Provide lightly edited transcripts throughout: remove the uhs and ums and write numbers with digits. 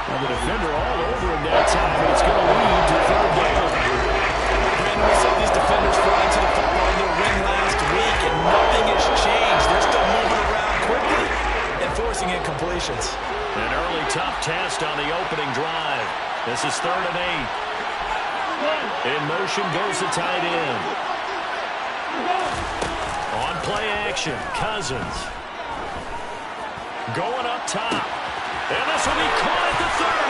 Well, the defender all over him that time, but it's going to lead to third down. Brandon, we saw these defenders fly into the football in their win last week, and nothing has changed. They're still moving around quickly and forcing incompletions. An early tough test on the opening drive. This is 3rd and 8. In motion goes the tight end. On play action, Cousins. Going up top. And this will be caught at the 30.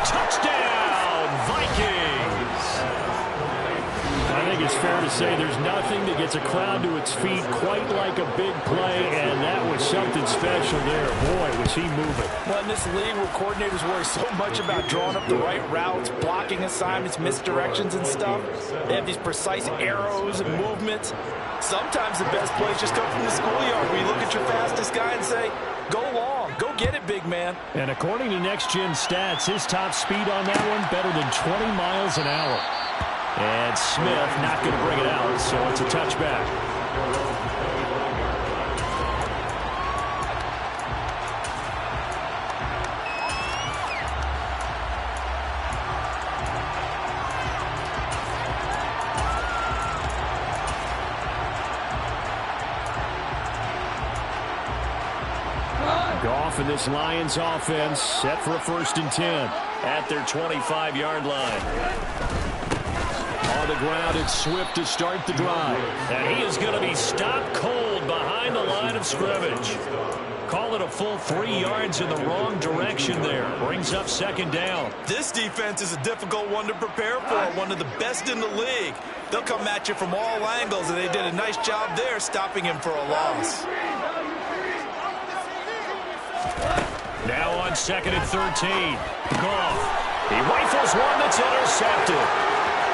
Touchdown, Vikings. I think it's fair to say there's nothing that gets a crowd to its feet quite like a big play, and that was something special there. Boy, was he moving. Well, in this league where coordinators worry so much about drawing up the right routes, blocking assignments, misdirections and stuff, they have these precise arrows and movements. Sometimes the best plays just come from the schoolyard where you look at your fastest guy and say, go long, go get it, big man. And according to Next Gen Stats, his top speed on that one better than 20 miles an hour. And Smith not going to bring it out, so it's a touchback. Goff and this Lions offense set for a 1st and 10 at their 25-yard line. On the ground, it's Swift to start the drive. And he is going to be stopped cold behind the line of scrimmage. Call it a full 3 yards in the wrong direction there. Brings up 2nd down. This defense is a difficult one to prepare for, one of the best in the league. They'll come at you from all angles, and they did a nice job there stopping him for a loss. Now on 2nd and 13. Goff. He rifles one that's intercepted.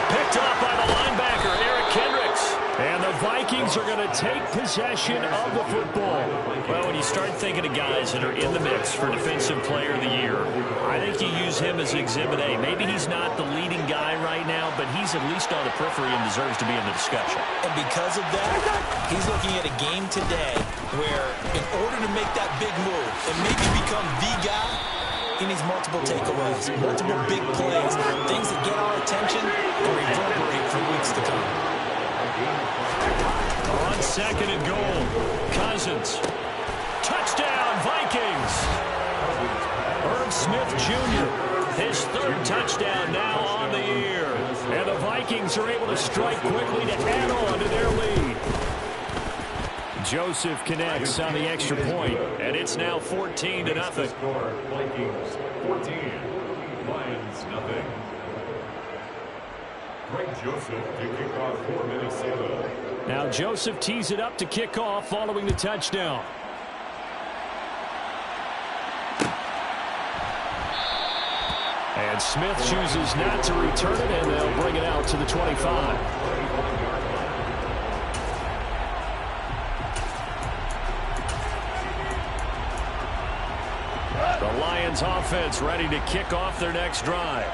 Picked off by the linebacker, Eric Kendricks. And the Vikings are going to take possession of the football. Well, when you start thinking of guys that are in the mix for Defensive Player of the Year, I think you use him as Exhibit A. Maybe he's not the leading guy right now, but he's at least on the periphery and deserves to be in the discussion. And because of that, he's looking at a game today where in order to make that big move and maybe become the guy, he needs multiple takeaways, multiple big plays, things that get our attention and reverberate for weeks to come. On 2nd and goal, Cousins. Touchdown, Vikings! Irv Smith Jr., his 3rd touchdown now on the year. And the Vikings are able to strike quickly to add on to their lead. Joseph connects on the extra point, and it's now 14-0. Vikings 14, Lions nothing. Greg Joseph to kick off for Minnesota. Now Joseph tees it up to kick off following the touchdown. And Smith chooses not to return it, and they'll bring it out to the 25. The Lions offense ready to kick off their next drive.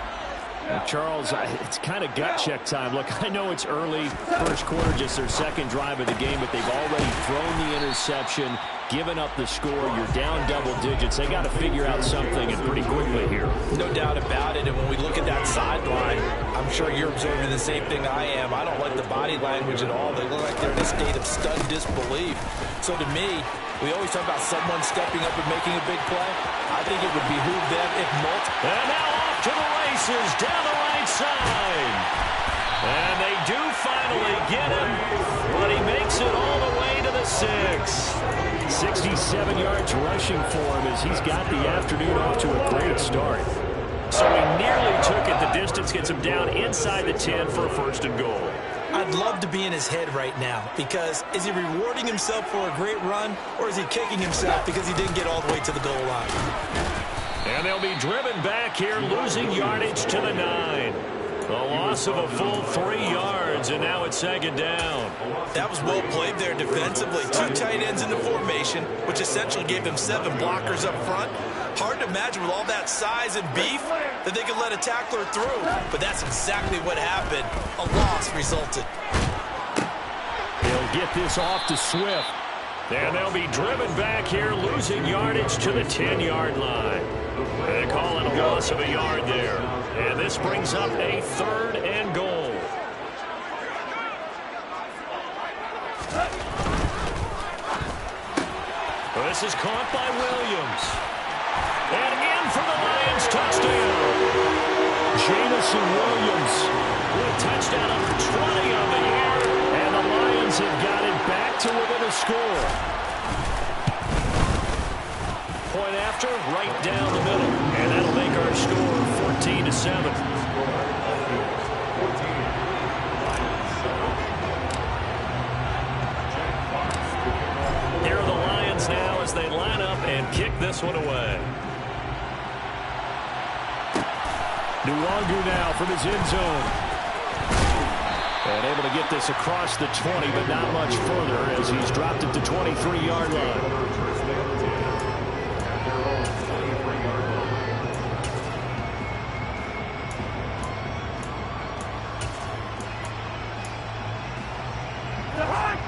And Charles, it's kind of gut check time. Look, I know it's early, 1st quarter, just their 2nd drive of the game, but they've already thrown the interception, given up the score. You're down double digits. They got to figure out something, and pretty quickly here. No doubt about it. And when we look at that sideline, I'm sure you're observing the same thing I am. I don't like the body language at all. They look like they're in a state of stunned disbelief. So to me, we always talk about someone stepping up and making a big play. I think it would behoove them if multiple. And now off to the races down the right side. And they do finally get him, but he makes it all the way to the 6. 67 yards rushing for him as he's got the afternoon off to a great start. So he nearly took it. The distance gets him down inside the 10 for a 1st and goal. I'd love to be in his head right now, because is he rewarding himself for a great run, or is he kicking himself because he didn't get all the way to the goal line? And they'll be driven back here, losing yardage to the 9. A loss of a full 3 yards, and now it's 2nd down. That was well played there defensively. 2 tight ends in the formation, which essentially gave them 7 blockers up front. Hard to imagine with all that size and beef that they could let a tackler through. But that's exactly what happened. A loss resulted. He'll get this off to Swift. And they'll be driven back here, losing yardage to the 10-yard line. They call it a loss of a yard there. And this brings up a 3rd and goal. This is caught by Williams. And in for the Lions touchdown. Jameson Williams with a touchdown number 20 on the year. And the Lions have got it back to within a score. Point after, right down the middle. And that'll make our score 14-7. Here are the Lions now as they line up and kick this one away. Nwangu now from his end zone. And able to get this across the 20, but not much further as he's dropped it to 23-yard line.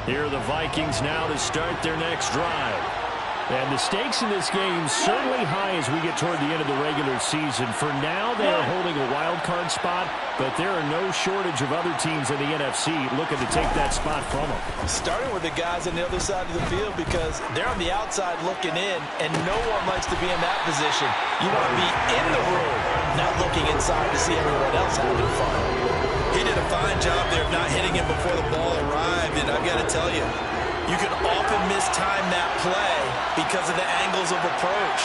Here are the Vikings now to start their next drive. And the stakes in this game certainly high as we get toward the end of the regular season. For now, they are holding a wild card spot, but there are no shortage of other teams in the NFC looking to take that spot from them. Starting with the guys on the other side of the field because they're on the outside looking in, and no one likes to be in that position. You want to be in the room, not looking inside to see everyone else having fun. He did a fine job there of not hitting him before the ball arrived, and I've got to tell you, you can often mistime that play because of the angles of approach.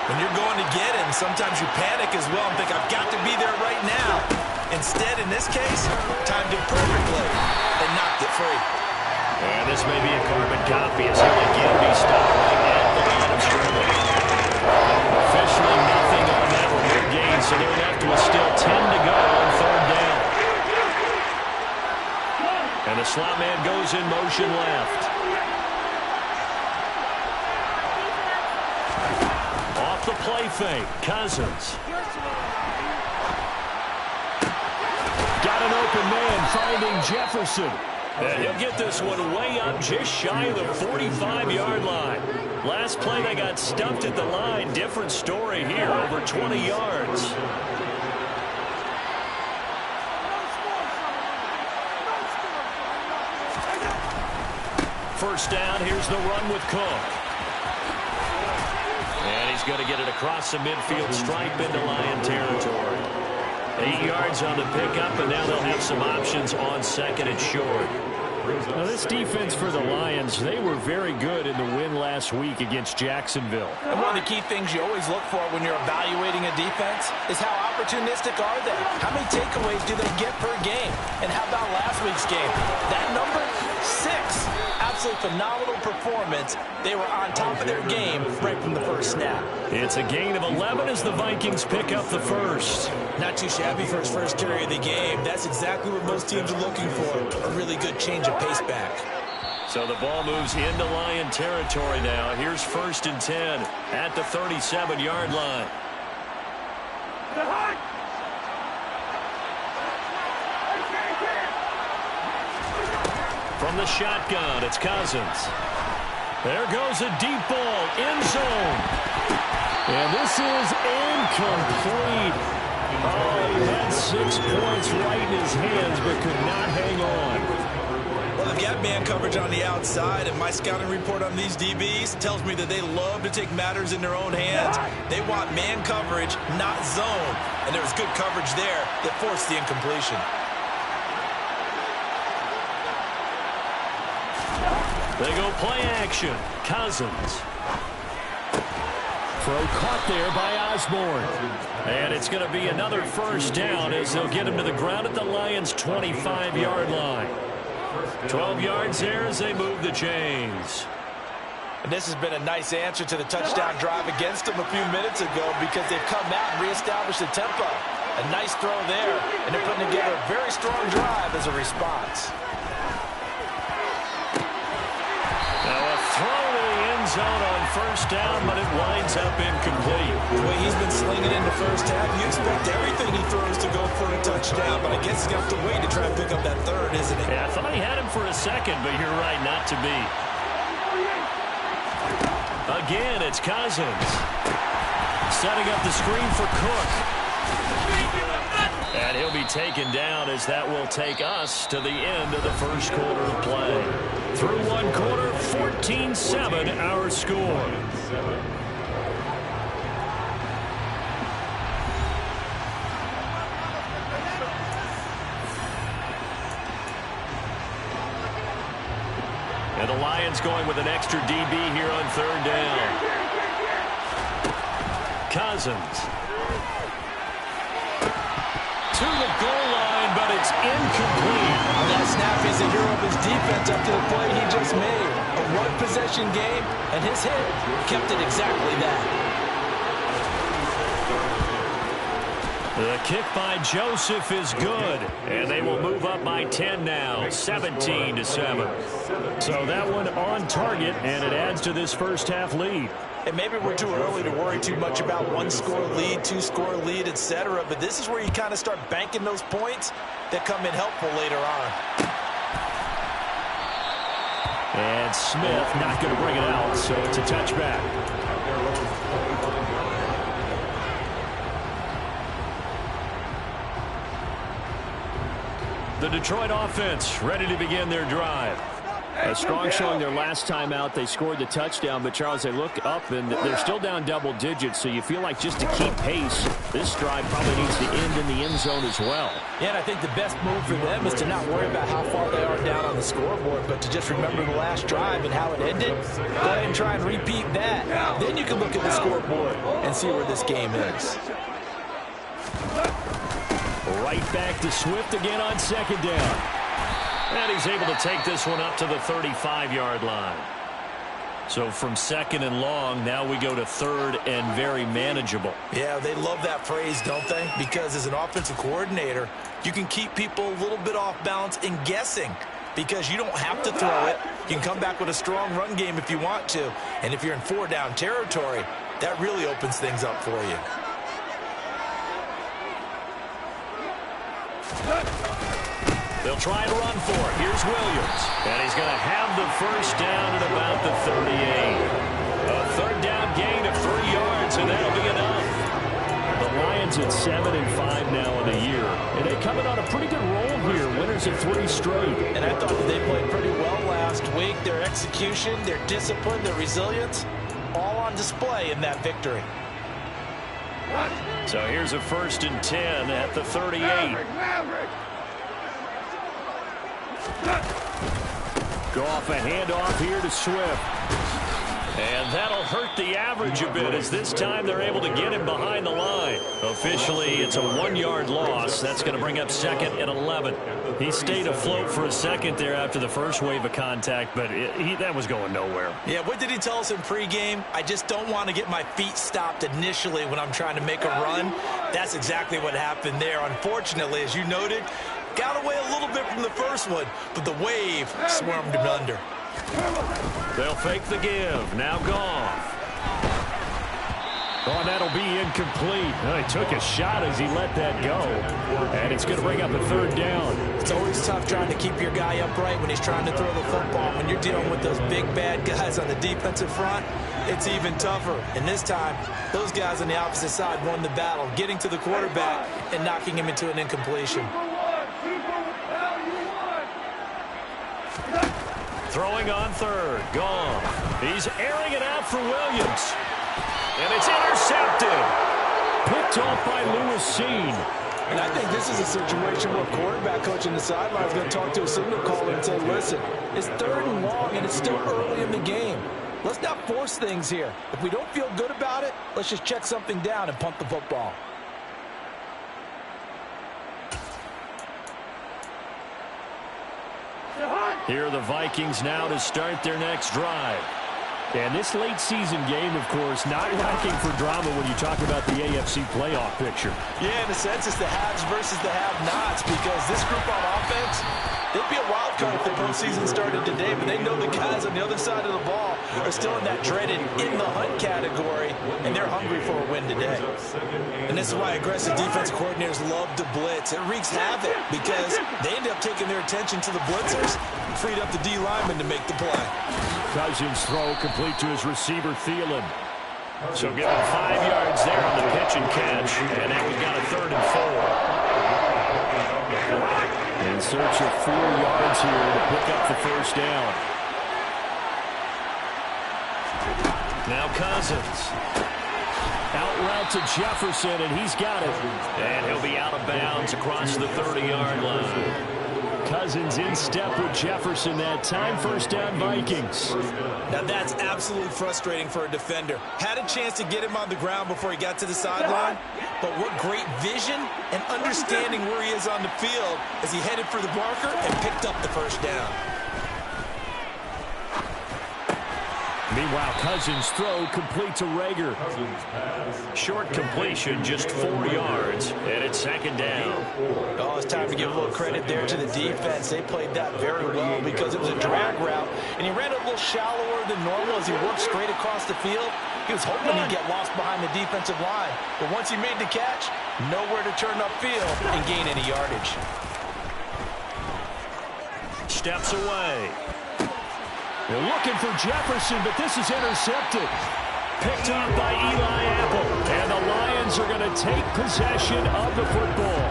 When you're going to get him, sometimes you panic as well and think, I've got to be there right now. Instead, in this case, timed it perfectly and knocked it free. And this may be a carbon copy as he'll again be stopped right at the line of scrimmage. Officially nothing on that one. Good gain, so they're left with still 10 to go on 3rd down. And the slot man goes in motion left. Off the play fake, Cousins. Got an open man finding Jefferson. And he'll get this one way up just shy of the 45-yard line. Last play they got stumped at the line. Different story here, over 20 yards. First down, here's the run with Cook. And he's going to get it across the midfield stripe into Lion territory. 8 yards on the pickup, and now they'll have some options on 2nd and short. Now this defense for the Lions, they were very good in the win last week against Jacksonville. And one of the key things you always look for when you're evaluating a defense is how opportunistic are they? How many takeaways do they get per game? And how about last week's game? That number, 6. Absolutely phenomenal performance. They were on top of their game right from the first snap. It's a gain of 11 as the Vikings pick up the first. Not too shabby for his first carry of the game. That's exactly what most teams are looking for. A really good change of pace back. So the ball moves into Lion territory now. Here's 1st and 10 at the 37-yard line. From the shotgun, it's Cousins. There goes a deep ball, end zone. And this is incomplete. Oh, he had 6 points right in his hands, but could not hang on. Well, they've got man coverage on the outside, and my scouting report on these DBs tells me that they love to take matters in their own hands. They want man coverage, not zone. And there was good coverage there that forced the incompletion. They go play action. Cousins. Throw caught there by Osborne. And it's going to be another first down as they'll get him to the ground at the Lions' 25-yard line. 12 yards there as they move the chains. And this has been a nice answer to the touchdown drive against them a few minutes ago because they've come out and reestablished the tempo. A nice throw there, and they're putting together a very strong drive as a response. Now a throw to the end zone on first down, but it winds up incomplete. The way he's been slinging in the first half, you expect everything he throws to go for a touchdown, but I guess he's got to wait to try and pick up that third, isn't he? Yeah, I thought he had him for a second, but you're right, not to be. again. It's Cousins. Setting up the screen for Cook. And he'll be taken down as that will take us to the end of the first quarter of play. Through one quarter, 14-7 our score. And the Lions going with an extra DB here on third down. Cousins. To the goal line, but it's incomplete. On that snap, he's the hero of his defense up to the play he just made. A one-possession game, and his hit kept it exactly that. The kick by Joseph is good, and they will move up by 10 now, 17-7. So that one on target, and it adds to this first half lead. And maybe we're too early to worry too much about one-score lead, two-score lead, etc. But this is where you kind of start banking those points that come in helpful later on. And Smith not going to bring it out, so it's a touchback. The Detroit offense ready to begin their drive. A strong showing their last time out. They scored the touchdown, but, Charles, they look up, and they're still down double digits, so you feel like just to keep pace, this drive probably needs to end in the end zone as well. Yeah, and I think the best move for them is to not worry about how far they are down on the scoreboard, but to just remember the last drive and how it ended. Go ahead and try and repeat that. Then you can look at the scoreboard and see where this game is. Right back to Swift again on second down. And he's able to take this one up to the 35-yard line. So from second and long, now we go to third and very manageable. Yeah, they love that phrase, don't they? Because as an offensive coordinator, you can keep people a little bit off balance and guessing because you don't have to throw it. You can come back with a strong run game if you want to. And if you're in four-down territory, that really opens things up for you. They'll try and run for it. Here's Williams. And he's going to have the first down at about the 38. A third down gain of 3 yards, and that'll be enough. The Lions at 7-5 now in the year. And they coming on a pretty good roll here. Winners of 3 straight. And I thought that they played pretty well last week. Their execution, their discipline, their resilience, all on display in that victory. So here's a 1st and 10 at the 38. Goff a handoff here to Swift. And that'll hurt the average a bit as this time they're able to get him behind the line. Officially, it's a 1-yard loss. That's going to bring up 2nd and 11. He stayed afloat for a second there after the first wave of contact, but that was going nowhere. Yeah, what did he tell us in pregame? I just don't want to get my feet stopped initially when I'm trying to make a run. That's exactly what happened there. Unfortunately, as you noted, got away a little bit from the first one, but the wave swarmed him under. They'll fake the give. Now Goff. Oh, that'll be incomplete. Well, he took a shot as he let that go. And it's going to bring up a 3rd down. It's always tough trying to keep your guy upright when he's trying to throw the football. When you're dealing with those big, bad guys on the defensive front, it's even tougher. And this time, those guys on the opposite side won the battle, getting to the quarterback and knocking him into an incompletion. Throwing on 3rd. Goff. He's airing it out for Williams. And it's intercepted. Picked off by Lewis Cine. And I think this is a situation where a quarterback coach in the sideline is going to talk to a signal caller and say, listen, it's 3rd and long and it's still early in the game. Let's not force things here. If we don't feel good about it, let's just check something down and punt the football. Here are the Vikings now to start their next drive. And this late season game, of course, not lacking for drama when you talk about the AFC playoff picture. Yeah, in a sense, it's the haves versus the have-nots because this group on offense, they'd be a wild card if the postseason started today, but they know the guys on the other side of the ball are still in that dreaded in-the-hunt category, and they're hungry for a win today. And this is why aggressive defense coordinators love to blitz. It wreaks havoc because they end up taking their attention to the blitzers and freed up the D linemen to make the play. Cousins' throw complete to his receiver, Thielen. So give him 5 yards there on the pitch and catch. And now we've got a 3rd and 4. In search of 4 yards here to pick up the first down. Now Cousins. Out route to Jefferson, and he's got it. And he'll be out of bounds across the 30-yard line. Cousins in step with Jefferson that time. First down, Vikings. Now that's absolutely frustrating for a defender. Had a chance to get him on the ground before he got to the sideline, but what great vision and understanding where he is on the field as he headed for the marker and picked up the first down. Meanwhile, Cousins' throw complete to Rager. Short completion, just 4 yards, and it's 2nd down. Oh, it's time to give a little credit there to the defense. They played that very well because it was a drag route, and he ran it a little shallower than normal as he worked straight across the field. He was hoping he'd get lost behind the defensive line, but once he made the catch, nowhere to turn upfield and gain any yardage. Steps away. They're looking for Jefferson, but this is intercepted. Picked up by Eli Apple. And the Lions are going to take possession of the football.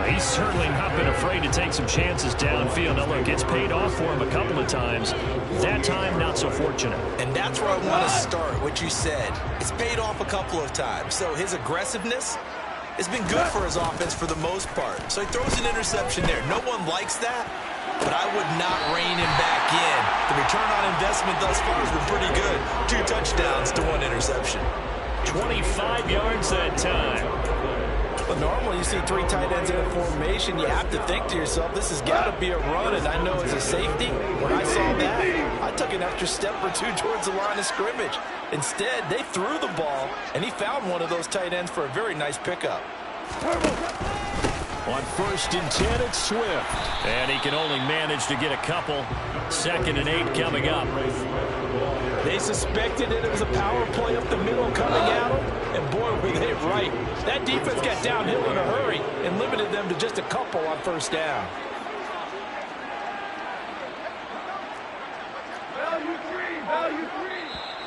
He's certainly not been afraid to take some chances downfield. Now, look, it's paid off for him a couple of times. That time, not so fortunate. And that's where I want to start, what you said. It's paid off a couple of times. So his aggressiveness has been good for his offense for the most part. So he throws an interception there. No one likes that, but I would not rein him back in. The return on investment thus far has been pretty good. 2 touchdowns to 1 interception. 25 yards that time. But normally you see 3 tight ends in a formation, you have to think to yourself, this has got to be a run, and I know as a safety, when I saw that, I took an extra step or 2 towards the line of scrimmage. Instead, they threw the ball, and he found one of those tight ends for a very nice pickup. On 1st and 10, it's Swift. And he can only manage to get a couple. 2nd and 8 coming up. They suspected it was a power play up the middle coming at them, and boy, were they right. That defense got downhill in a hurry and limited them to just a couple on 1st down.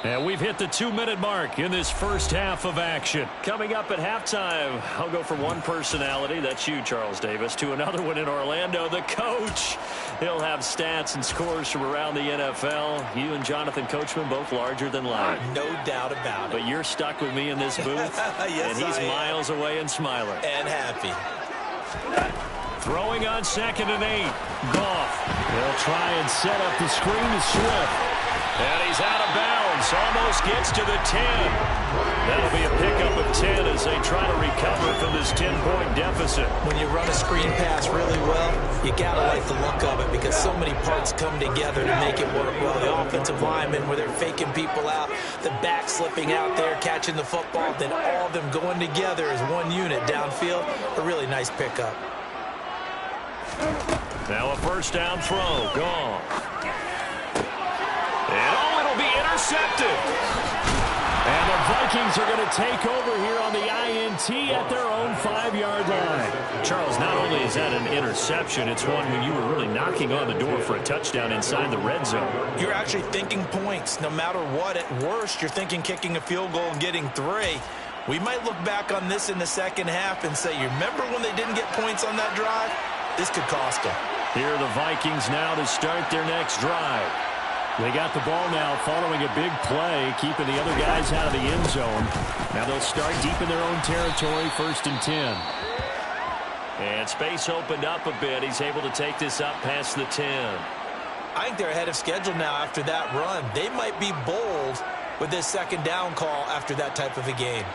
And we've hit the 2-minute mark in this first half of action. Coming up at halftime, I'll go from one personality, that's you, Charles Davis, to another one in Orlando, the coach. He'll have stats and scores from around the NFL. You and Jonathan Coachman both larger than life. No doubt about it. But you're stuck with me in this booth, yes, and he's miles away and smiling. And happy. Throwing on 2nd and 8. Goff. They'll try and set up the screen to Swift. And he's out of bounds. Almost gets to the 10. That'll be a pickup of 10 as they try to recover from this 10-point deficit. When you run a screen pass really well, you got to like the look of it because so many parts come together to make it work well. The offensive linemen, where they're faking people out, the back slipping out there, catching the football, then all of them going together as one unit downfield. A really nice pickup. Now a 1st down throw. Gone. And it'll be intercepted. And the Vikings are going to take over here on the INT at their own 5-yard line. Charles, not only is that an interception, it's one when you were really knocking on the door for a touchdown inside the red zone. You're actually thinking points. No matter what, at worst, you're thinking kicking a field goal and getting 3. We might look back on this in the second half and say, you remember when they didn't get points on that drive? This could cost them. Here are the Vikings now to start their next drive. They got the ball now following a big play, keeping the other guys out of the end zone. Now they'll start deep in their own territory, 1st and 10. And space opened up a bit. He's able to take this up past the 10. I think they're ahead of schedule now after that run. They might be bold with this 2nd down call after that type of a game.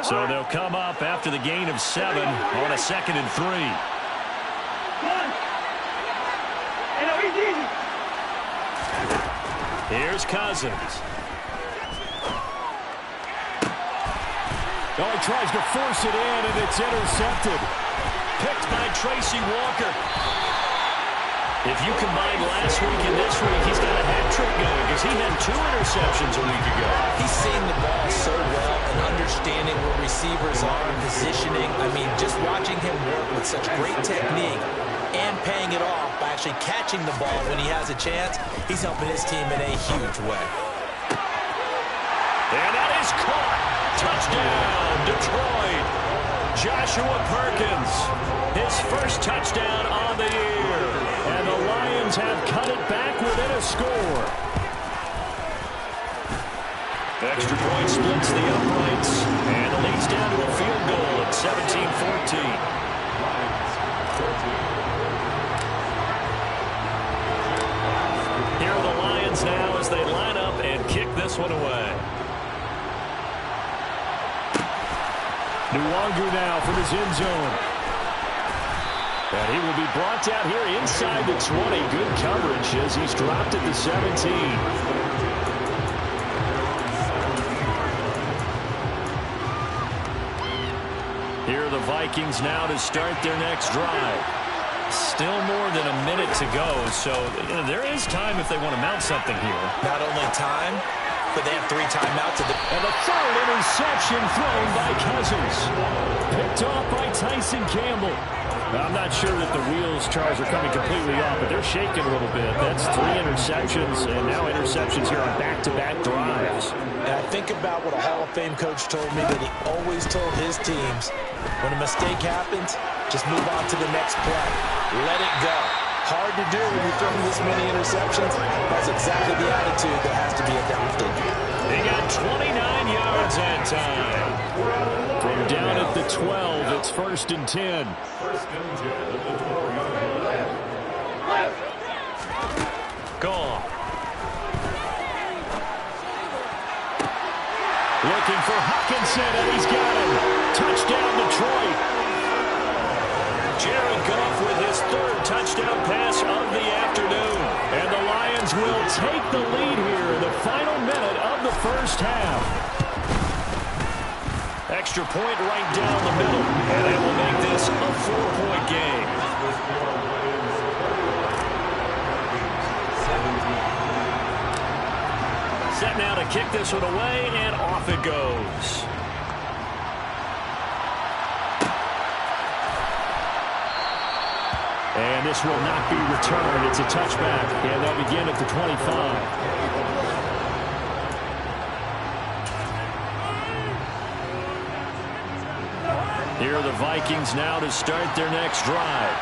So they'll come up after the gain of 7 on a 2nd and 3. Here's Cousins. Oh, he tries to force it in, and it's intercepted. Picked by Tracy Walker. If you combine last week and this week, he's got a hat trick going because he had 2 interceptions a week ago. He's seeing the ball so well and understanding where receivers are, positioning. I mean, just watching him work with such great technique and paying it off by actually catching the ball when he has a chance. He's helping his team in a huge way. And that is caught. Touchdown, Detroit. Joshua Perkins, his first touchdown on the year. And the Lions have cut it back within a score. Extra point splits the uprights. And it leads down to a field goal at 17-14. Here are the Lions now as they line up and kick this one away. Nwangu now from his end zone. And he will be brought down here inside the 20. Good coverage as he's dropped at the 17. Here are the Vikings now to start their next drive. Still more than a minute to go, so there is time if they want to mount something here. Not only time, but they have 3 timeouts. And the third interception thrown by Cousins. Picked off by Tyson Campbell. Now, I'm not sure that the wheels, Charles, are coming completely off, but they're shaking a little bit. That's 3 interceptions, and now interceptions here on back-to-back drives. And I think about what a Hall of Fame coach told me that he always told his teams, when a mistake happens, just move on to the next play. Let it go. Hard to do when you're throwing this many interceptions. That's exactly the attitude that has to be adopted. They got 29 yards that time. From down at the 12, it's 1st and 10. Gone. Looking for Hockenson, and he's got him. Touchdown, Detroit. Jared Goff with his 3rd touchdown pass of the afternoon. And the Lions will take the lead here in the final minute of the first half. Extra point right down the middle. And that will make this a 4-point game. Set now to kick this one away, and off it goes. And this will not be returned. It's a touchback, and they'll begin at the 25. Here are the Vikings now to start their next drive.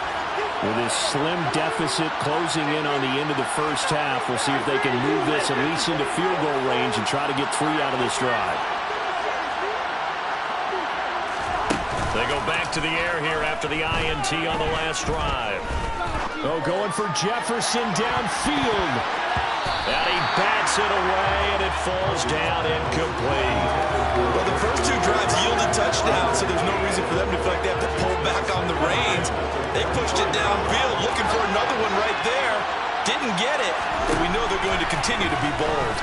With this slim deficit closing in on the end of the first half, we'll see if they can move this at least into field goal range and try to get 3 out of this drive. They go back to the air here after the INT on the last drive. Oh, going for Jefferson downfield. And he bats it away, and it falls down incomplete. Well, the first 2 drives yielded touchdowns, so there's no reason for them to feel like they have to pull back on the reins. They pushed it downfield, looking for another one right there. Didn't get it, but we know they're going to continue to be bold.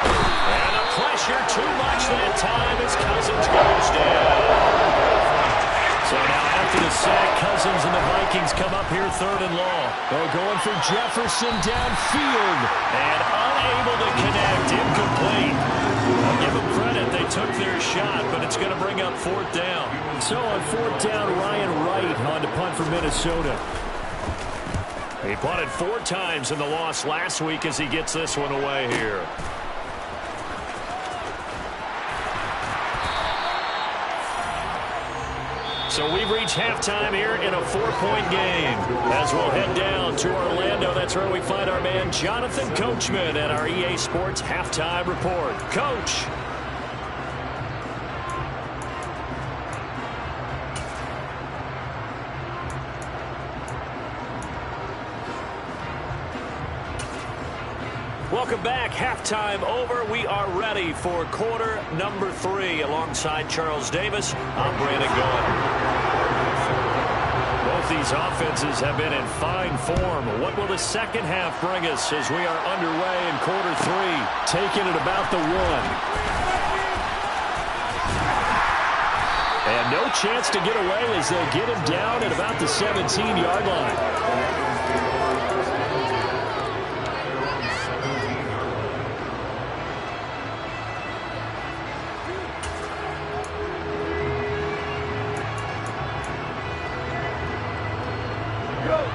And the pressure too much that time as Cousins goes down. So now after the sack, Cousins and the Vikings come up here 3rd and long. They're going for Jefferson downfield. And unable to connect, incomplete. I'll give them credit, they took their shot, but it's going to bring up 4th down. So on 4th down, Ryan Wright on to punt for Minnesota. He punted 4 times in the loss last week as he gets this one away here. So we've reached halftime here in a 4-point game. As we'll head down to Orlando, that's where we find our man Jonathan Coachman at our EA Sports Halftime Report. Coach. Welcome back. Halftime over. We are ready for quarter number 3 alongside Charles Davis. I'm Brandon Gaudin. Both these offenses have been in fine form. What will the second half bring us as we are underway in quarter 3? Taking it about the 1. And no chance to get away as they'll get him down at about the 17-yard line.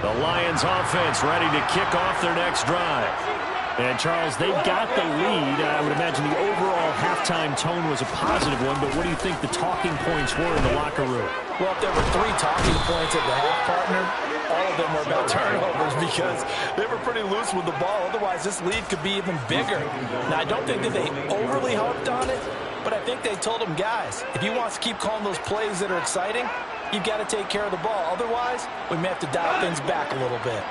The Lions offense ready to kick off their next drive. And, Charles, they've got the lead. I would imagine the overall halftime tone was a positive one, but what do you think the talking points were in the locker room? Well, if there were 3 talking points at the half, partner, all of them were about turnovers because they were pretty loose with the ball. Otherwise, this lead could be even bigger. Now, I don't think that they overly harped on it, but I think they told them, guys, if you want to keep calling those plays that are exciting, you've got to take care of the ball. Otherwise, we may have to dial things back a little bit.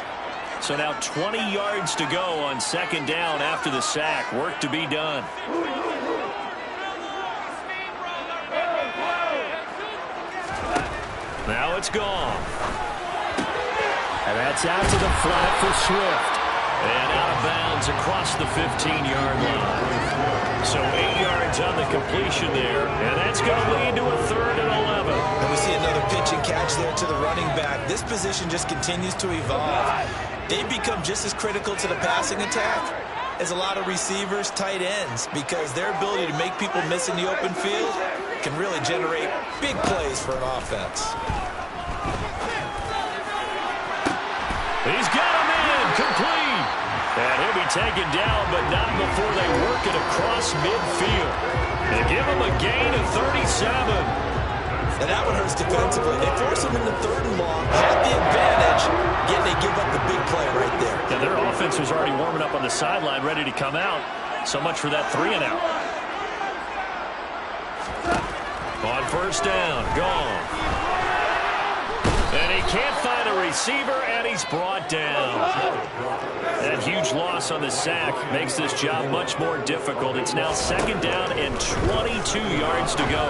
So now 20 yards to go on second down after the sack. Work to be done. Now it's gone. And that's out to the flat for Swift. And out of bounds across the 15-yard line. So 8 yards on the completion there. And that's going to lead to a 3rd and 11. And we see another pitch and catch there to the running back. This position just continues to evolve. They become just as critical to the passing attack as a lot of receivers, tight ends, because their ability to make people miss in the open field can really generate big plays for an offense. He's got him in, complete. And he'll be taken down, but not before they work it across midfield. They give him a gain of 37. And that one hurts defensively. They force him into 3rd and long, had the advantage, yet they give up the big play right there. Yeah, their offense was already warming up on the sideline, ready to come out. So much for that 3-and-out. On first down, gone. And he can't find a receiver, and he's brought down. That huge loss on the sack makes this job much more difficult. It's now 2nd down and 22 yards to go.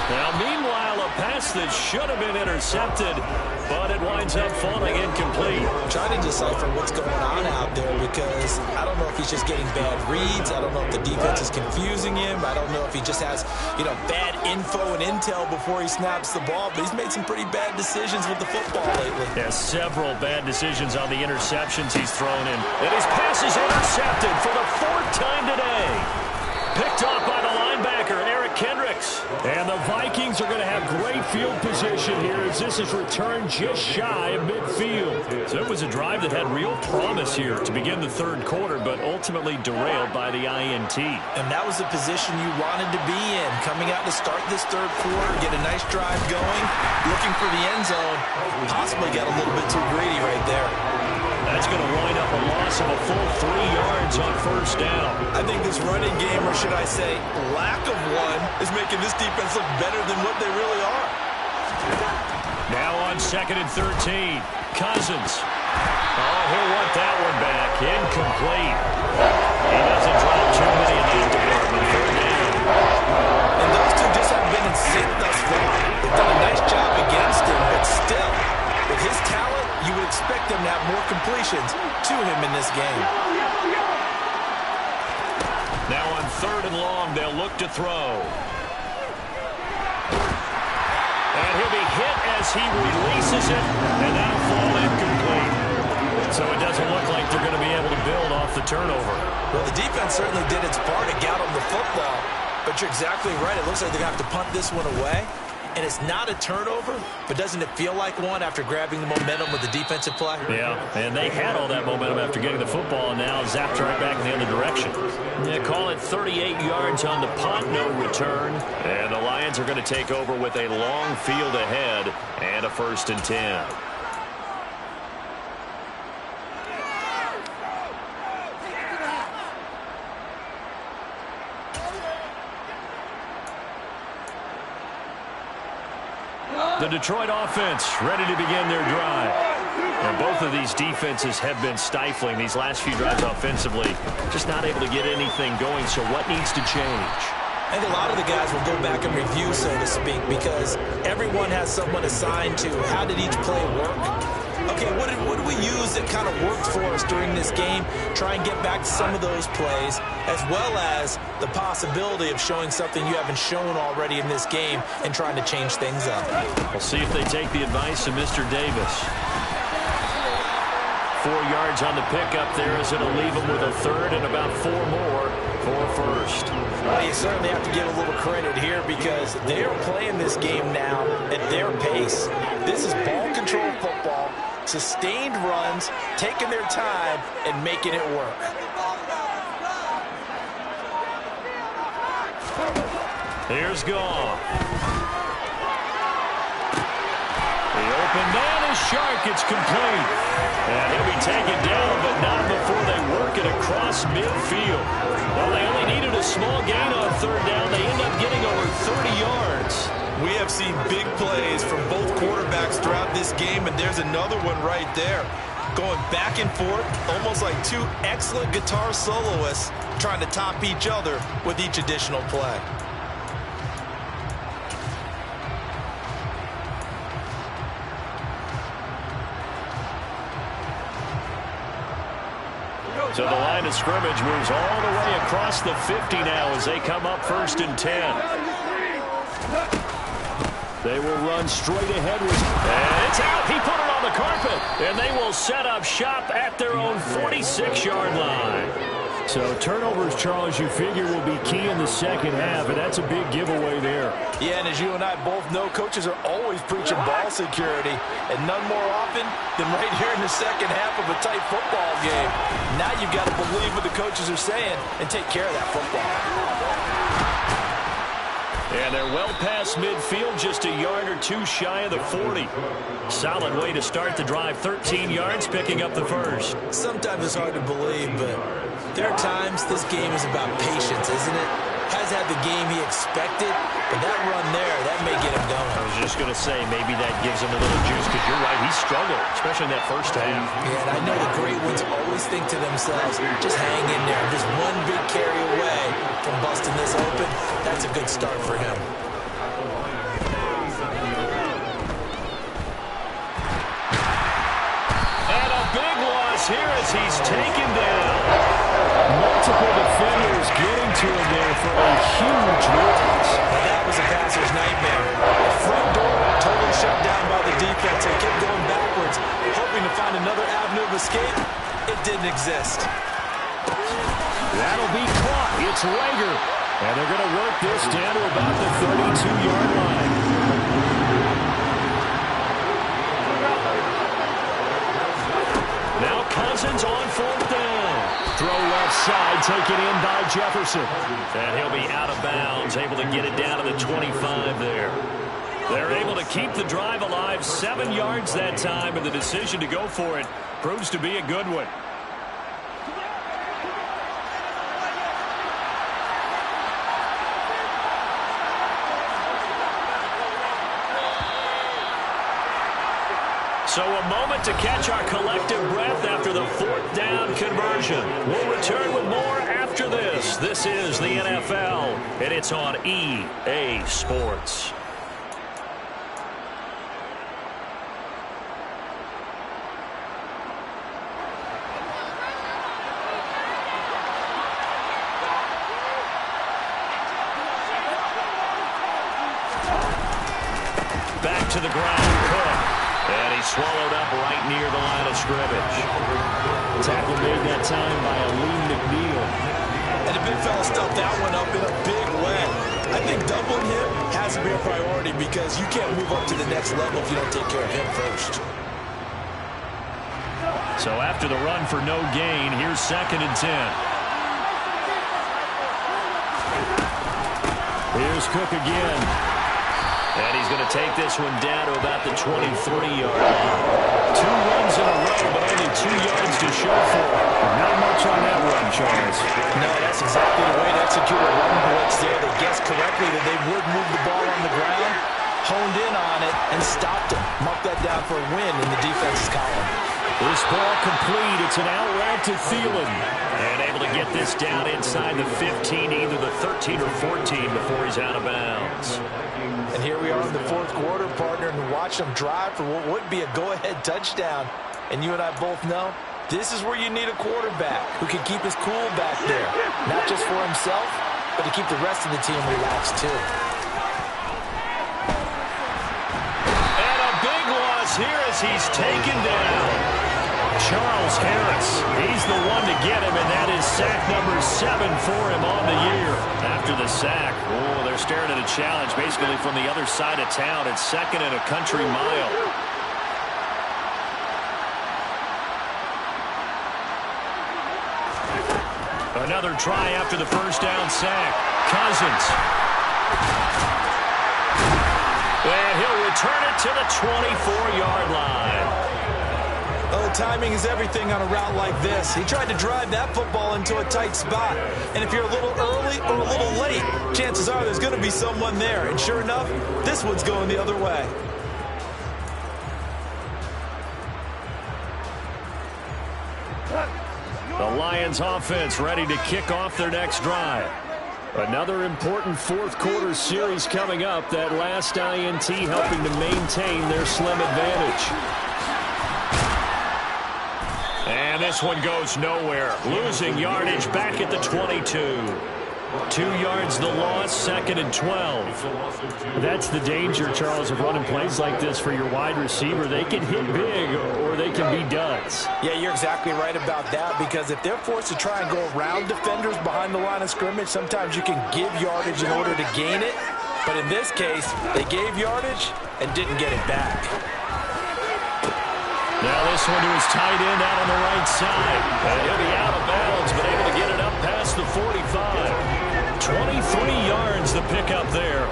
Now, meanwhile, a pass that should have been intercepted, but it winds up falling incomplete. I'm trying to decipher what's going on out there because I don't know if he's just getting bad reads. I don't know if the defense is confusing him. I don't know if he just has, bad info and intel before he snaps the ball, but he's made some pretty bad decisions with the football lately. Yeah, several bad decisions on the interceptions he's thrown in. And his pass is intercepted for the 4th time today. Picked off by the linebacker, Eric Kendricks. And the Vikings are going to have great field position here as this is returned just shy of midfield. So it was a drive that had real promise here to begin the 3rd quarter, but ultimately derailed by the INT. And that was the position you wanted to be in. Coming out to start this 3rd quarter, get a nice drive going, looking for the end zone. Possibly got a little bit too greedy right there. That's going to wind up a loss of a full 3 yards on first down. I think this running game, or should I say lack of one, is making this defense look better than what they really are. Now on 2nd and 13, Cousins. Oh, he'll want that one back. Incomplete. He doesn't drop too many in that department. 3rd down. And those two just haven't been in sync thus far. They've done a nice job against him, but still, with his talent, you would expect them to have more completions to him in this game. Now on 3rd and long, they'll look to throw. And he'll be hit as he releases it, and that'll fall incomplete. So it doesn't look like they're going to be able to build off the turnover. Well, the defense certainly did its part to get on the football, but you're exactly right. It looks like they're going to have to punt this one away. And it's not a turnover, but doesn't it feel like one after grabbing the momentum with the defensive play? Yeah, and they had all that momentum after getting the football, and now zapped right back in the other direction. Yeah, call it 38 yards on the punt, no return. And the Lions are going to take over with a long field ahead and a 1st and 10. The Detroit offense ready to begin their drive. And both of these defenses have been stifling these last few drives offensively. Just not able to get anything going, so what needs to change? I think a lot of the guys will go back and review, so to speak, because everyone has someone assigned to how did each play work. Okay, what did we use that kind of worked for us during this game? Try and get back to some of those plays, as well as the possibility of showing something you haven't shown already in this game and trying to change things up. We'll see if they take the advice of Mr. Davis. 4 yards on the pickup there as it'll leave them with a third and about 4 more for first. Well, you certainly have to give a little credit here because they are playing this game now at their pace. This is ball control football, sustained runs, taking their time and making it work. Here's Goff. The open man is sharp. It's complete. And he'll be taken down, but not before they work it across midfield. Well, they only needed a small gain on third down. They end up getting over 30 yards. We have seen big plays from both quarterbacks throughout this game, and there's another one right there. Going back and forth, almost like two excellent guitar soloists trying to top each other with each additional play. So the line of scrimmage moves all the way across the 50 now as they come up 1st and 10. They will run straight ahead with, and it's out. He put it on the carpet, and they will set up shop at their own 46-yard line. So turnovers, Charles, you figure will be key in the second half, and that's a big giveaway there. Yeah, and as you and I both know, coaches are always preaching ball security, and none more often than right here in the second half of a tight football game. Now you've got to believe what the coaches are saying and take care of that football. And they're well past midfield, just a yard or two shy of the 40. Solid way to start the drive, 13 yards, picking up the first. Sometimes it's hard to believe, but there are times this game is about patience, isn't it? Has had the game he expected, but that run there, that may get him going. I was just going to say, maybe that gives him a little juice, because you're right, he struggled, especially in that first half. Yeah, and I know the great ones always think to themselves, just hang in there, just one big carry away from busting this open. That's a good start for him. And a big loss here as he's taken down. Multiple defenders getting to him there for a huge loss. That was a passer's nightmare. The front door totally shut down by the defense. They kept going backwards, hoping to find another avenue of escape. It didn't exist. That'll be caught. It's Rager. And they're going to work this down to about the 32-yard line. Now Cousins on 4th down. Throw left side, taken in by Jefferson. And he'll be out of bounds, able to get it down to the 25 there. They're able to keep the drive alive, 7 yards that time, and the decision to go for it proves to be a good one. So a moment to catch our collective breath after the 4th down conversion. We'll return with more after this. This is the NFL, and it's on EA Sports. Back to the ground, Cook. And he's swallowed up right near the line of scrimmage. Tackle made that time by Aleem McNeil. And the big fella stuffed that one up in a big way. I think doubling him has to be a priority because you can't move up to the next level if you don't take care of him first. So after the run for no gain, here's 2nd and 10. Here's Cook again. And he's going to take this one down to about the 23-yard line. 2 runs in a row, but only 2 yards to show for it. Not much on that run, Charles. No, that's exactly the way to execute a run blitz there. They guessed correctly that they would move the ball on the ground, honed in on it, and stopped him. Marked that down for a win in the defense's column. This ball complete. It's an out route to Thielen. And able to get this down inside the 15, either the 13 or 14 before he's out of bounds. And here we are in the 4th quarter, partner, and watch them drive for what would be a go-ahead touchdown. And you and I both know this is where you need a quarterback who can keep his cool back there. Not just for himself, but to keep the rest of the team relaxed too. And a big loss here as he's taken down. Charles Harris. He's the one to get him, and that is sack number 7 for him on the year. After the sack, they're staring at a challenge basically from the other side of town. It's 2nd and a country mile. Another try after the first down sack. Cousins. And he'll return it to the 24-yard line. Well, the timing is everything on a route like this. He tried to drive that football into a tight spot. And if you're a little early or a little late, chances are there's going to be someone there. And sure enough, this one's going the other way. The Lions offense ready to kick off their next drive. Another important fourth-quarter series coming up. That last INT helping to maintain their slim advantage. And this one goes nowhere. Losing yardage back at the 22. 2 yards the loss, 2nd and 12. That's the danger, Charles, of running plays like this for your wide receiver. They can hit big or they can be duds. Yeah, you're exactly right about that, because if they're forced to try and go around defenders behind the line of scrimmage, sometimes you can give yardage in order to gain it. But in this case, they gave yardage and didn't get it back. Now this one to his tight end out on the right side. And he'll be out of bounds, but able to get it up past the 45. 23 yards the pickup there.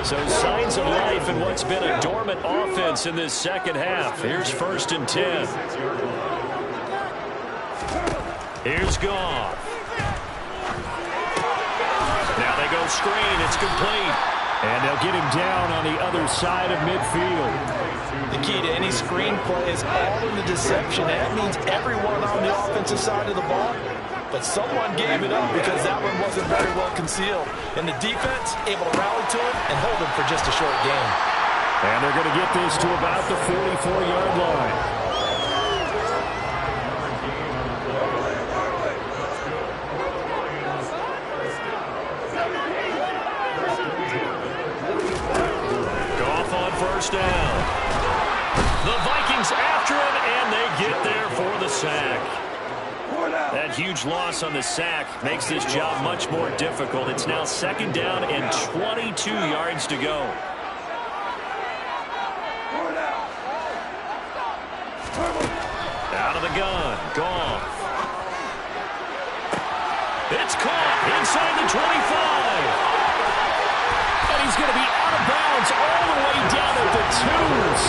So signs of life in what's been a dormant offense in this second half. Here's 1st and 10. Here's Goff. Now they go screen. It's complete. And they'll get him down on the other side of midfield. The key to any screen play is all in the deception. That means everyone on the offensive side of the ball. But someone gave it up because that one wasn't very well concealed. And the defense able to rally to it and hold him for just a short game. And they're going to get this to about the 44-yard line. Goff on 1st down. The Vikings after him, and they get there for the sack. That huge loss on the sack makes this job much more difficult. It's now 2nd down and 22 yards to go. Out of the gun, Goff. It's caught inside the 25. And he's going to be out of bounds all the way down at the 2.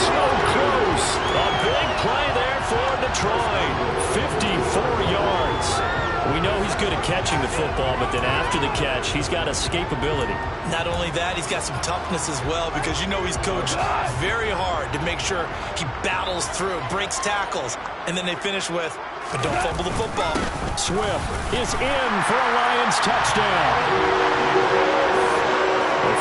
So close. A big play there for Detroit. 54 yards. We know he's good at catching the football, but then after the catch, he's got escapability. Not only that, he's got some toughness as well, because you know he's coached very hard to make sure he battles through, breaks tackles, and then they finish with, but don't fumble the football. Swift is in for a Lions touchdown.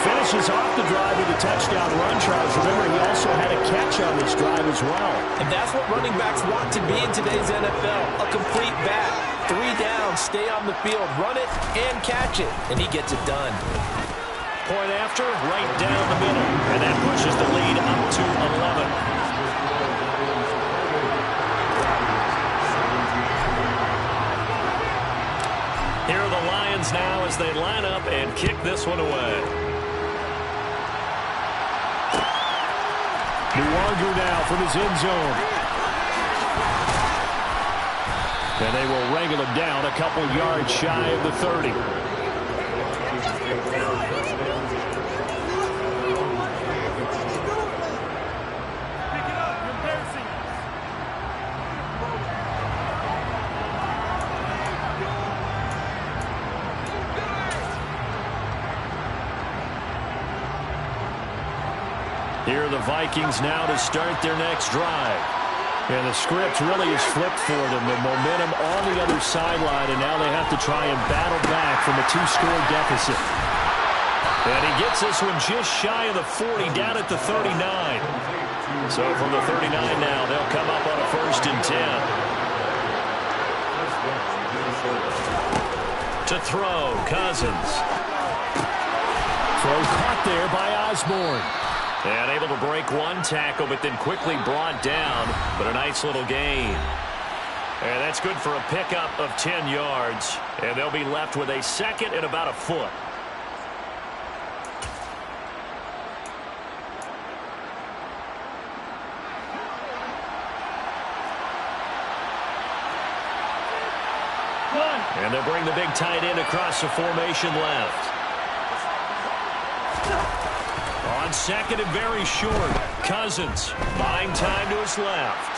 Finishes off the drive with a touchdown run, Charles. Remember, he also had a catch on this drive as well. And that's what running backs want to be in today's NFL. A complete back. 3 down, stay on the field, run it, and catch it. And he gets it done. Point after, right down the middle. And that pushes the lead up to 11. Here are the Lions now as they line up and kick this one away. Nuargu now from his end zone. And they will wrangle him down a couple yards shy of the 30. Here are the Vikings now to start their next drive. And the script really is flipped for them. The momentum on the other sideline, and now they have to try and battle back from a 2-score deficit. And he gets this one just shy of the 40, down at the 39. So from the 39 now, they'll come up on a 1st and 10. To throw, Cousins. Throw caught there by Osborne. And able to break one tackle, but then quickly brought down. But a nice little gain. And that's good for a pickup of 10 yards. And they'll be left with a second and about a foot. And they'll bring the big tight end across the formation left. On second and very short, Cousins buying time to his left.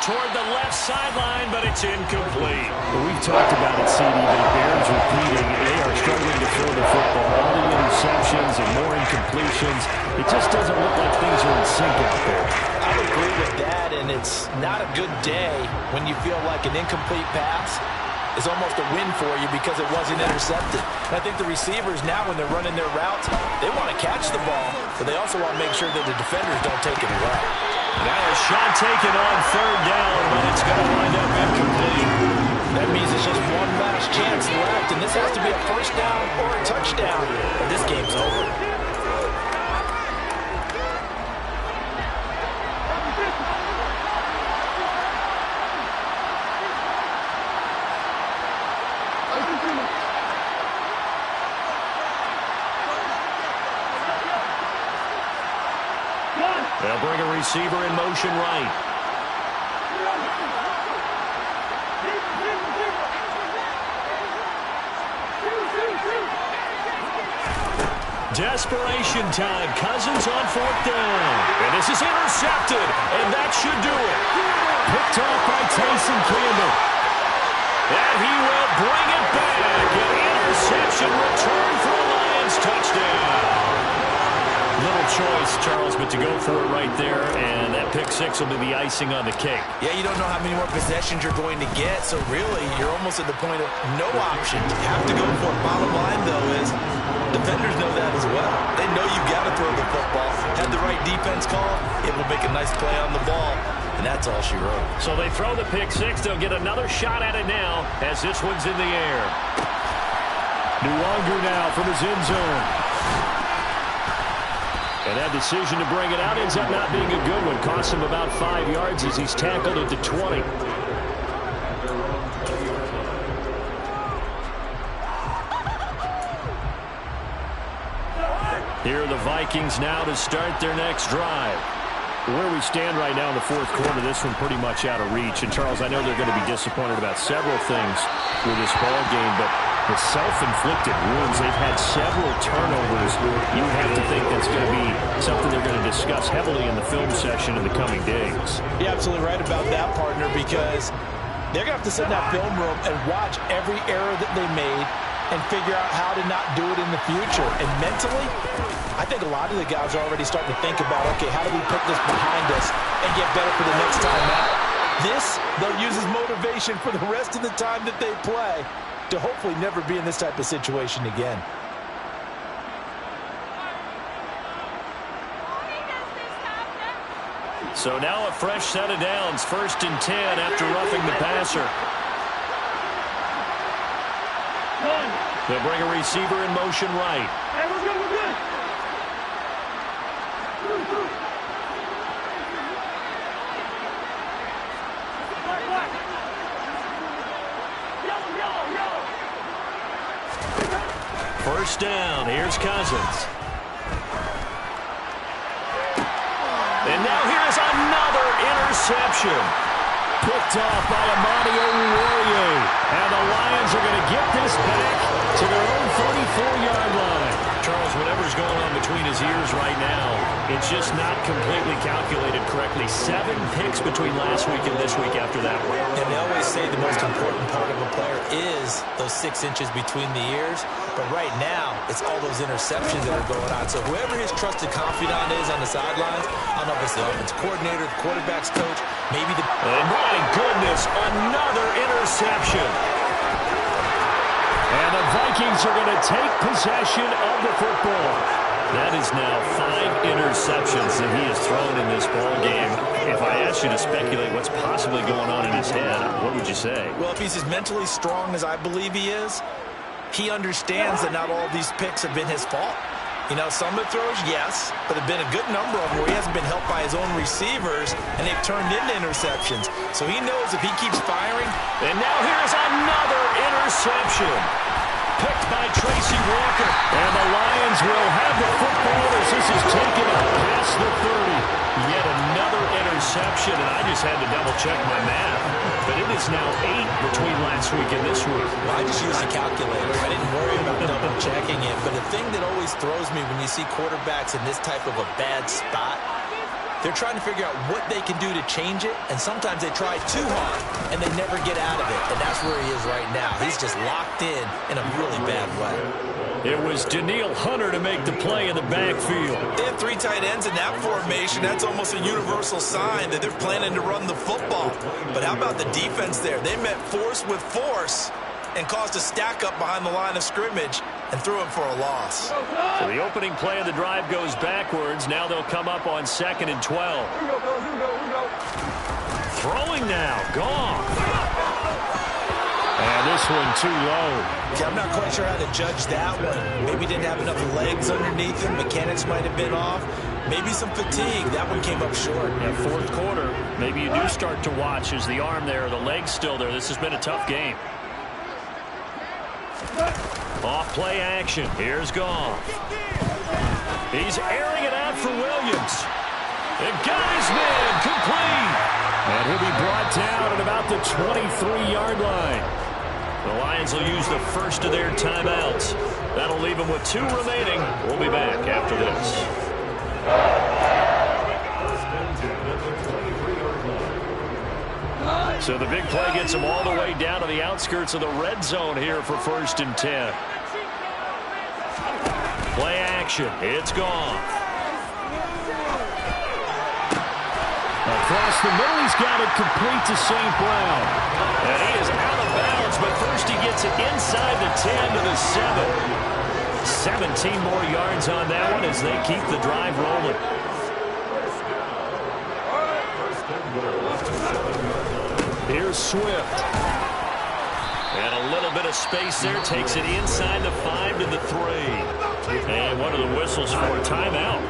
Toward the left sideline, but it's incomplete. Well, we've talked about it, CD, but it bears repeating. They are struggling to throw the football. All the interceptions and more incompletions. It just doesn't look like things are in sync out there. I agree with that, and it's not a good day when you feel like an incomplete pass is almost a win for you because it wasn't intercepted. And I think the receivers now, when they're running their routes, they want to catch the ball, but they also want to make sure that the defenders don't take it away. Now a shot taken on third down, but it's going to wind up incomplete. That means it's just one last chance left, and this has to be a first down or a touchdown, or this game's over. They'll bring a receiver in motion right. Desperation time. Cousins on fourth down. And this is intercepted. And that should do it. Picked off by Tyson Campbell. And he will bring it back. An interception return for a Lions touchdown. Little choice, Charles, but to go for it right there, and that pick six will be the icing on the cake. Yeah, you don't know how many more possessions you're going to get, so really, you're almost at the point of no option. You have to go for it. Bottom line, though, is defenders know that as well. They know you've got to throw the football. Had the right defense call, it will make a nice play on the ball, and that's all she wrote. So they throw the pick six. They'll get another shot at it now as this one's in the air. Nwangu now from his end zone. And that decision to bring it out ends up not being a good one. Costs him about 5 yards as he's tackled at the 20. Here are the Vikings now to start their next drive. Where we stand right now in the fourth quarter, this one pretty much out of reach. And, Charles, I know they're going to be disappointed about several things with this ball game, but the self-inflicted wounds, they've had several turnovers. You have to think that's going to be something they're going to discuss heavily in the film session in the coming days. You're absolutely right about that, partner, because they're going to have to sit in that film room and watch every error that they made and figure out how to not do it in the future. And mentally, I think a lot of the guys are already starting to think about, okay, how do we put this behind us and get better for the next time out? This, they'll use as motivation for the rest of the time that they play to hopefully never be in this type of situation again. So now a fresh set of downs, 1st and 10 after roughing the passer. They'll bring a receiver in motion right. Hey, we're good, we're good. First down, here's Cousins. And now here's another interception. Picked off by Amani Oruwariye. And the Lions are going to get this back to their own 34-yard line. Charles, whatever's going on between his ears right now, it's just not completely calculated correctly. 7 picks between last week and this week after that one. And they always say the most important part of a player is those 6 inches between the ears. But right now, it's all those interceptions that are going on. So whoever his trusted confidant is on the sidelines, I don't know if it's the offense coordinator, the quarterback's coach, maybe the... And my goodness, another interception. And the Vikings are going to take possession of the football. That is now 5 interceptions that he has thrown in this ball game. If I asked you to speculate what's possibly going on in his head, what would you say? Well, if he's as mentally strong as I believe he is, he understands that not all of these picks have been his fault. You know, some of the throws, yes, but there have been a good number of them where he hasn't been helped by his own receivers, and they've turned into interceptions. So he knows if he keeps firing. And now here's another interception. Picked by Tracy Walker. And the Lions will have the football as this is taken up past the 30. Yet another interception, and I just had to double-check my math. But it is now 8 between last week and this week. Well, I just used a calculator. I didn't worry about double-checking it. But the thing that always throws me when you see quarterbacks in this type of a bad spot, they're trying to figure out what they can do to change it, and sometimes they try too hard, and they never get out of it, and that's where he is right now. He's just locked in a really bad way. It was Danielle Hunter to make the play in the backfield. They have 3 tight ends in that formation. That's almost a universal sign that they're planning to run the football. But how about the defense there? They met force with force and caused a stack up behind the line of scrimmage and threw him for a loss. So the opening play of the drive goes backwards. Now they'll come up on 2nd and 12. Throwing now. Gone. And this one too low. Yeah, I'm not quite sure how to judge that one. Maybe didn't have enough legs underneath him. Mechanics might have been off. Maybe some fatigue. That one came up short. Yeah, 4th quarter. Maybe you do start to watch. Is the arm there, the leg's still there. This has been a tough game. Off play action. Here's Goff. He's airing it out for Williams. And got his man complete. And he'll be brought down at about the 23-yard line. The Lions will use the first of their timeouts. That'll leave them with 2 remaining. We'll be back after this. So the big play gets them all the way down to the outskirts of the red zone here for 1st and 10. Play action. It's gone. Across the middle, he's got it complete to St. Brown. And he is out of bounds, but first he gets it inside the 10 to the 7. 17 more yards on that one as they keep the drive rolling. Here's Swift. And a little bit of space there. Takes it inside the 5 to the 3. And one of the whistles for a timeout.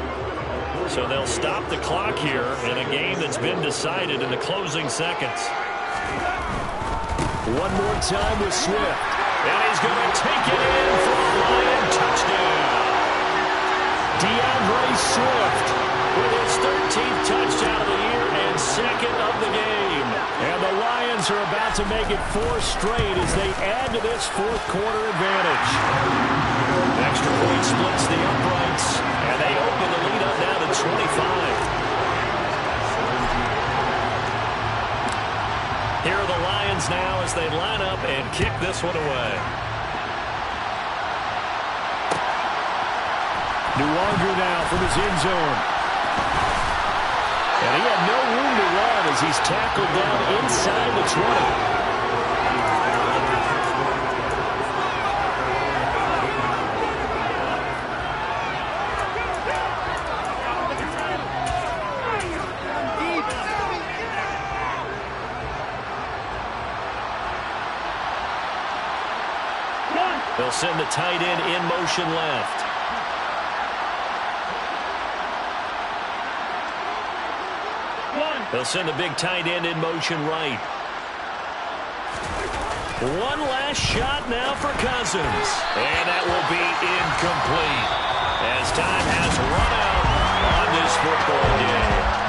So they'll stop the clock here in a game that's been decided in the closing seconds. One more time with Swift. And he's going to take it in for a Lion touchdown. DeAndre Swift with his 13th touchdown of the year and 2nd of the game. And the Lions are about to make it 4 straight as they add to this 4th quarter advantage. Extra point splits the uprights, and they open the lead up now to 25. Here are the Lions now as they line up and kick this one away. Nuwanger now from his end zone. And he had no room to run as he's tackled down inside the 20. They'll send the tight end in motion left. They'll send the big tight end in motion right. One last shot now for Cousins. And that will be incomplete as time has run out on this football game.